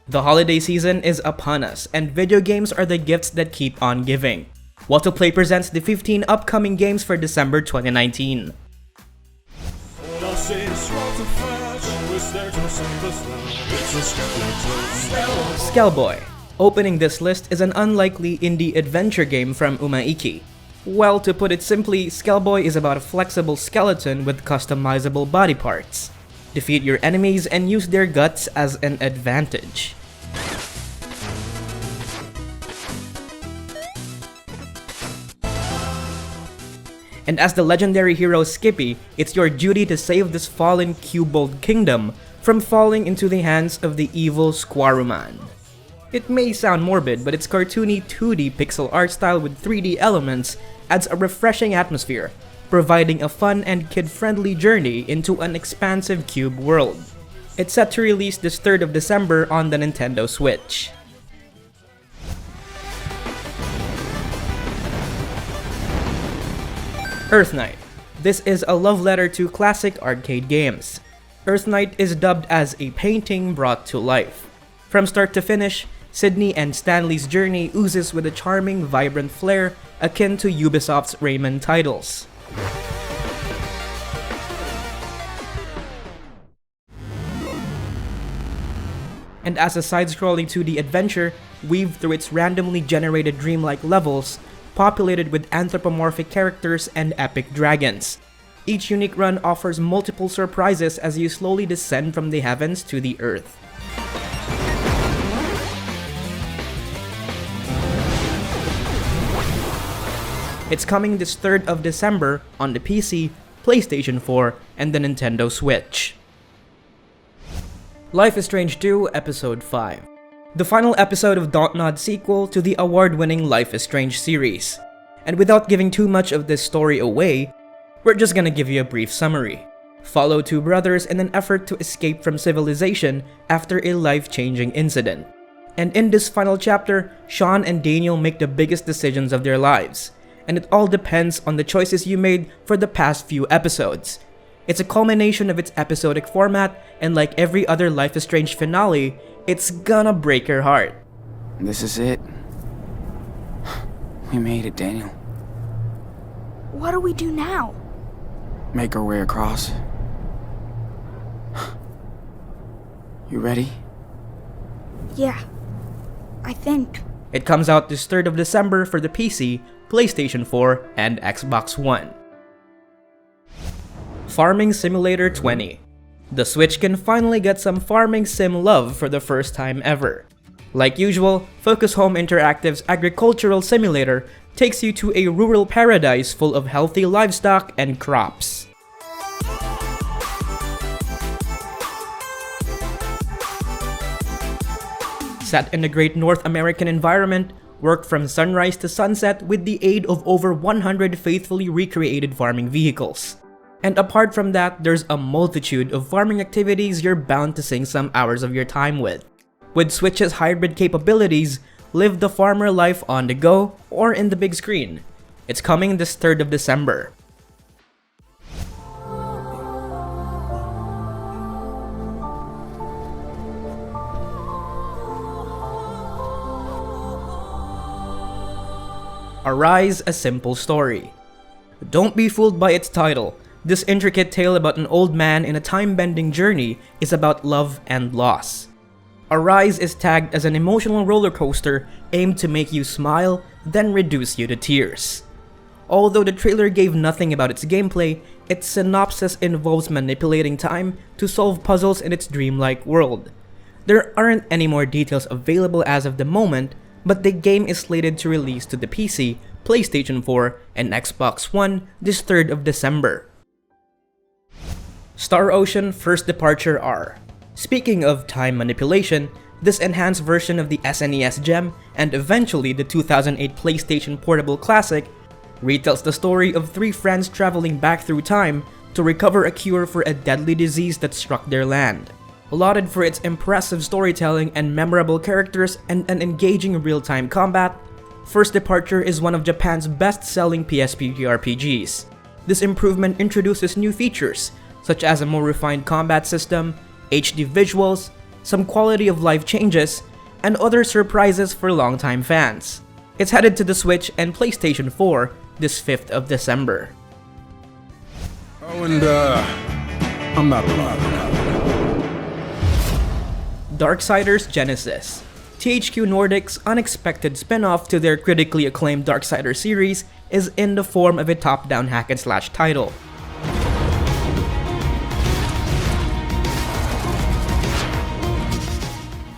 The holiday season is upon us, and video games are the gifts that keep on giving. whatoplay presents the 15 upcoming games for December 2019. Skellboy. Opening this list is an unlikely indie adventure game from Oniken. Well, to put it simply, Skellboy is about a flexible skeleton with customizable body parts. Defeat your enemies and use their guts as an advantage. And as the legendary hero Skippy, it's your duty to save this fallen Cubold kingdom from falling into the hands of the evil Squaruman. It may sound morbid, but its cartoony 2D pixel art style with 3D elements adds a refreshing atmosphere, providing a fun and kid-friendly journey into an expansive cube world. It's set to release this 3rd of December on the Nintendo Switch. Earth Knight. This is a love letter to classic arcade games. Earth Knight is dubbed as a painting brought to life. From start to finish, Sydney and Stanley's journey oozes with a charming, vibrant flair akin to Ubisoft's Rayman titles. And as a side-scrolling 2D adventure, weaved through its randomly generated dreamlike levels, populated with anthropomorphic characters and epic dragons. Each unique run offers multiple surprises as you slowly descend from the heavens to the earth. It's coming this 3rd of December on the PC, PlayStation 4, and the Nintendo Switch. Life is Strange 2 Episode 5. The final episode of Dontnod's sequel to the award-winning Life is Strange series. And without giving too much of this story away, we're just gonna give you a brief summary. Follow two brothers in an effort to escape from civilization after a life-changing incident. And in this final chapter, Sean and Daniel make the biggest decisions of their lives. And it all depends on the choices you made for the past few episodes. It's a culmination of its episodic format, and like every other Life is Strange finale, it's gonna break your heart. This is it. We made it, Daniel. What do we do now? Make our way across. You ready? Yeah, I think. It comes out this 3rd of December for the PC, PlayStation 4, and Xbox One. Farming Simulator 20. The Switch can finally get some farming sim love for the first time ever. Like usual, Focus Home Interactive's agricultural simulator takes you to a rural paradise full of healthy livestock and crops. Set in the great North American environment, work from sunrise to sunset with the aid of over 100 faithfully recreated farming vehicles. And apart from that, there's a multitude of farming activities you're bound to sink some hours of your time with. With Switch's hybrid capabilities, live the farmer life on the go or in the big screen. It's coming this 3rd of December. Arise, A Simple Story. Don't be fooled by its title. This intricate tale about an old man in a time-bending journey is about love and loss. Arise is tagged as an emotional roller coaster aimed to make you smile, then reduce you to tears. Although the trailer gave nothing about its gameplay, its synopsis involves manipulating time to solve puzzles in its dreamlike world. There aren't any more details available as of the moment, but the game is slated to release to the PC, PlayStation 4, and Xbox One this 3rd of December. Star Ocean First Departure R. Speaking of time manipulation, this enhanced version of the SNES gem, and eventually the 2008 PlayStation Portable Classic, retells the story of 3 friends traveling back through time to recover a cure for a deadly disease that struck their land. Lauded for its impressive storytelling and memorable characters and an engaging real-time combat, First Departure is one of Japan's best-selling PSP RPGs. This improvement introduces new features, such as a more refined combat system, HD visuals, some quality of life changes, and other surprises for longtime fans. It's headed to the Switch and PlayStation 4 this 5th of December. Oh, and I'm not allowed. Darksiders Genesis. THQ Nordic's unexpected spin-off to their critically acclaimed Darksiders series is in the form of a top-down hack-and-slash title.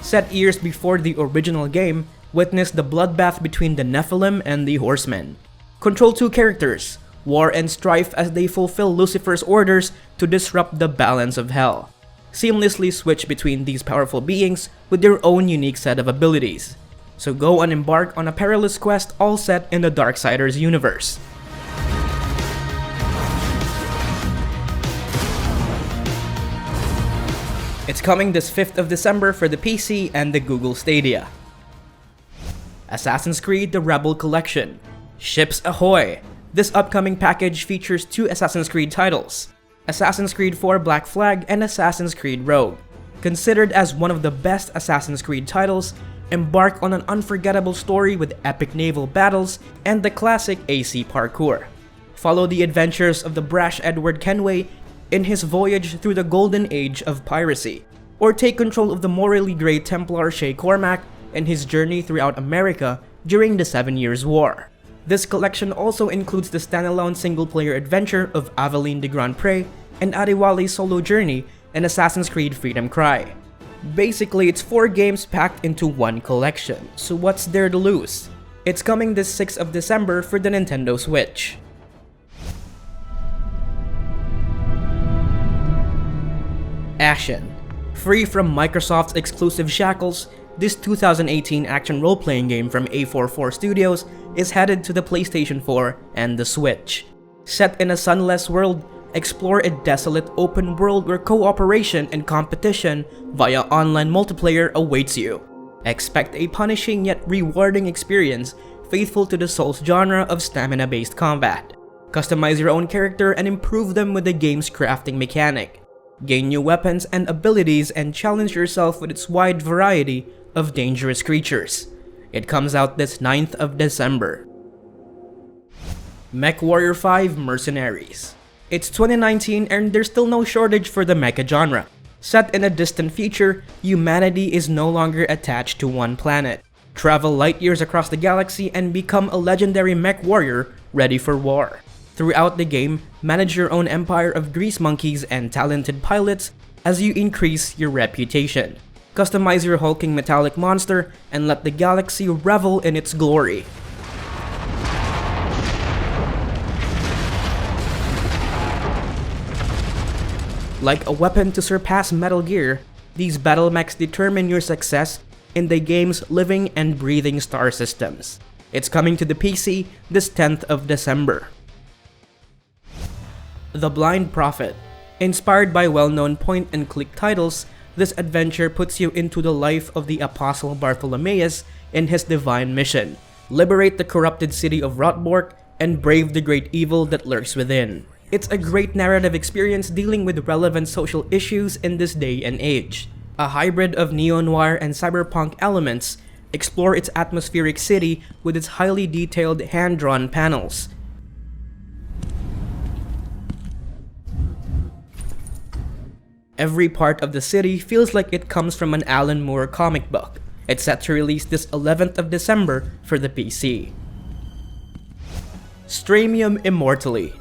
Set years before the original game, witness the bloodbath between the Nephilim and the Horsemen. Control two characters, war and strife as they fulfill Lucifer's orders to disrupt the balance of hell. Seamlessly switch between these powerful beings with their own unique set of abilities. So go and embark on a perilous quest all set in the Darksiders universe. It's coming this 5th of December for the PC and the Google Stadia. Assassin's Creed The Rebel Collection. Ships ahoy! This upcoming package features two Assassin's Creed titles, Assassin's Creed 4 Black Flag and Assassin's Creed Rogue. Considered as one of the best Assassin's Creed titles, embark on an unforgettable story with epic naval battles and the classic AC parkour. Follow the adventures of the brash Edward Kenway in his voyage through the golden age of piracy, or take control of the morally grey Templar Shay Cormac in his journey throughout America during the 7 Years' War. This collection also includes the standalone single-player adventure of Aveline de Grand Pré and Adewale's solo journey in Assassin's Creed Freedom Cry. Basically, it's 4 games packed into one collection, so what's there to lose? It's coming this 6th of December for the Nintendo Switch. Ashen. Free from Microsoft's exclusive shackles, this 2018 action role-playing game from A44 Studios is headed to the PlayStation 4 and the Switch. Set in a sunless world, explore a desolate open world where cooperation and competition via online multiplayer awaits you. Expect a punishing yet rewarding experience faithful to the Souls genre of stamina-based combat. Customize your own character and improve them with the game's crafting mechanic. Gain new weapons and abilities and challenge yourself with its wide variety of dangerous creatures. It comes out this 9th of December. MechWarrior 5 Mercenaries. It's 2019 and there's still no shortage for the mecha genre. Set in a distant future, humanity is no longer attached to one planet. Travel light years across the galaxy and become a legendary mech warrior ready for war. Throughout the game, manage your own empire of grease monkeys and talented pilots as you increase your reputation. Customize your hulking metallic monster and let the galaxy revel in its glory. Like a weapon to surpass Metal Gear, these battle mechs determine your success in the game's living and breathing star systems. It's coming to the PC this 10th of December. The Blind Prophet. Inspired by well-known point-and-click titles, this adventure puts you into the life of the Apostle Bartholomeus in his divine mission. Liberate the corrupted city of Rotbork and brave the great evil that lurks within. It's a great narrative experience dealing with relevant social issues in this day and age. A hybrid of neo-noir and cyberpunk elements, explore its atmospheric city with its highly detailed hand-drawn panels. Every part of the city feels like it comes from an Alan Moore comic book. It's set to release this 11th of December for the PC. Straimium Immortaly.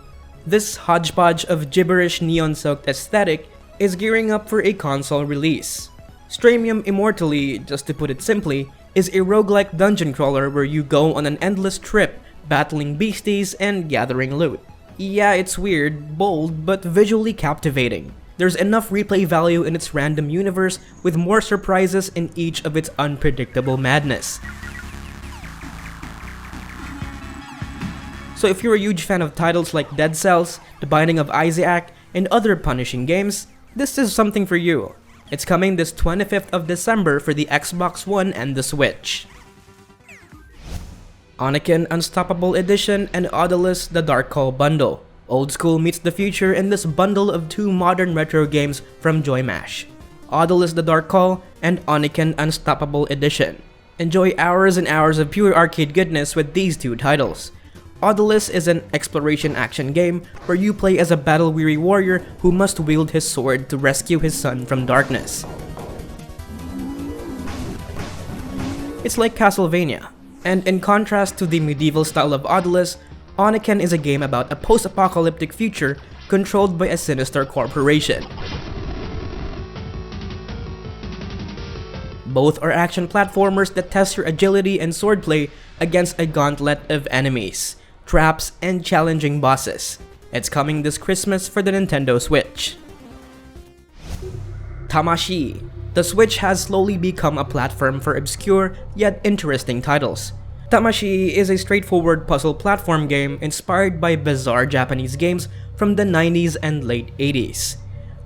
This hodgepodge of gibberish neon-soaked aesthetic is gearing up for a console release. Straimium Immortaly, just to put it simply, is a roguelike dungeon crawler where you go on an endless trip, battling beasties and gathering loot. Yeah, it's weird, bold, but visually captivating. There's enough replay value in its random universe with more surprises in each of its unpredictable madness. So if you're a huge fan of titles like Dead Cells, The Binding of Isaac, and other punishing games, this is something for you. It's coming this 25th of December for the Xbox One and the Switch. Oniken Unstoppable Edition and Odallus The Dark Call Bundle. Old school meets the future in this bundle of 2 modern retro games from Joymash. Odallus the Dark Call, and Oniken Unstoppable Edition. Enjoy hours and hours of pure arcade goodness with these two titles. Odallus is an exploration action game where you play as a battle-weary warrior who must wield his sword to rescue his son from darkness. It's like Castlevania, and in contrast to the medieval style of Odallus, Oniken is a game about a post-apocalyptic future controlled by a sinister corporation. Both are action platformers that test your agility and swordplay against a gauntlet of enemies, traps, and challenging bosses. It's coming this Christmas for the Nintendo Switch. Tamashii. The Switch has slowly become a platform for obscure yet interesting titles. Tamashii is a straightforward puzzle platform game inspired by bizarre Japanese games from the 90s and late 80s.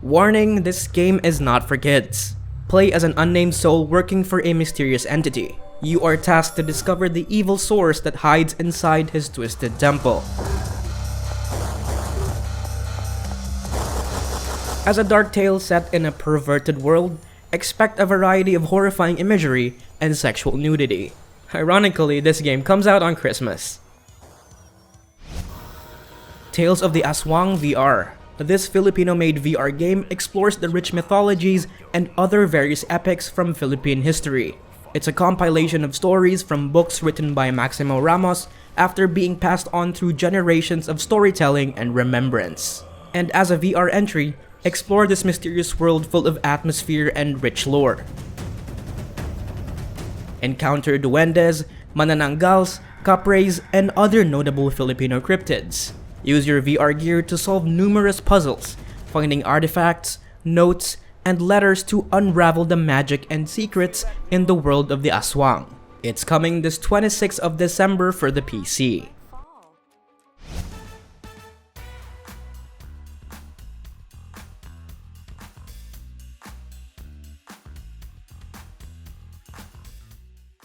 Warning, this game is not for kids. Play as an unnamed soul working for a mysterious entity. You are tasked to discover the evil source that hides inside his twisted temple. As a dark tale set in a perverted world, expect a variety of horrifying imagery and sexual nudity. Ironically, this game comes out on Christmas. Tales of the Aswang VR. This Filipino-made VR game explores the rich mythologies and other various epics from Philippine history. It's a compilation of stories from books written by Maximo Ramos after being passed on through generations of storytelling and remembrance. And as a VR entry, explore this mysterious world full of atmosphere and rich lore. Encounter duendes, manananggals, kapres, and other notable Filipino cryptids. Use your VR gear to solve numerous puzzles, finding artifacts, notes, and letters to unravel the magic and secrets in the world of the Aswang. It's coming this 26th of December for the PC.